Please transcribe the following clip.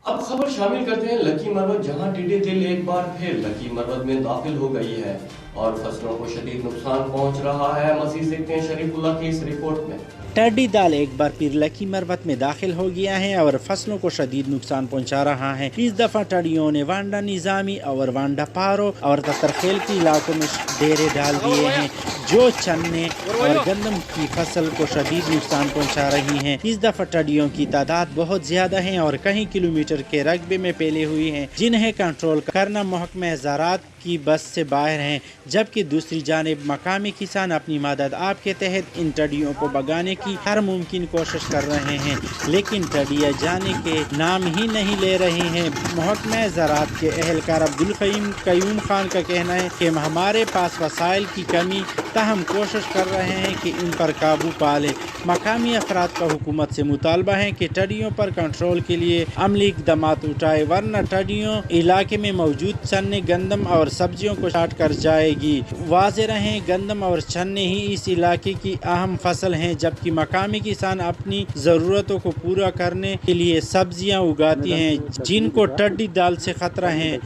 अब खबर शामिल करते हैं लकी मरवत, जहां टिड्डी दिल एक बार फिर लकी मरवत में दाखिल हो गई है और फसलों को शदीद नुकसान पहुंच रहा है। मजीद देखते हैं शरीफुल्लाह की इस रिपोर्ट में। टिड्डी दल एक बार फिर लकी मरवत में दाखिल हो गया है और फसलों को शदीद नुकसान पहुंचा रहा है। इस दफा टिड्डियों ने वांडा निजामी और वांडा पारो और ततरखेल के इलाकों में डेरे डाल दिए हैं, जो चन्ने और गंदम की फसल को शदीद नुकसान पहुंचा रही हैं। इस दफा टिड्डियों की तादाद बहुत ज्यादा है और कई किलोमीटर के रकबे में फैली हुई हैं, जिन्हें कंट्रोल करना महकमा ज़राअत की बस से बाहर हैं। जबकि दूसरी जानिब मकामी किसान अपनी मदद आप के तहत इन टिड्डियों को भगाने की हर मुमकिन कोशिश कर रहे हैं, लेकिन टिड्डियाँ जाने के नाम ही नहीं ले रही हैं। महकमा ज़राअत के एहलकार अब्दुल कयूम खान का कहना है कि हमारे पास वसाइल की कमी, ताहम कोशिश कर रहे हैं कि इन पर काबू पा लें। मकामी अफराद का हुकूमत से मुतालबा है कि टिड्डियों पर कंट्रोल के लिए अमली इक़दाम उठाए, वरना टिड्डियों इलाके में मौजूद चन्ने, गंदम और सब्जियों को काट कर जाएगी। वाज़ेह रहे, गंदम और चन्ने ही इस इलाके की अहम फसल हैं, जबकि मकामी किसान अपनी ज़रूरतों को पूरा करने के लिए सब्जियां उगाती हैं, जिनको टिड्डी दल से खतरा है।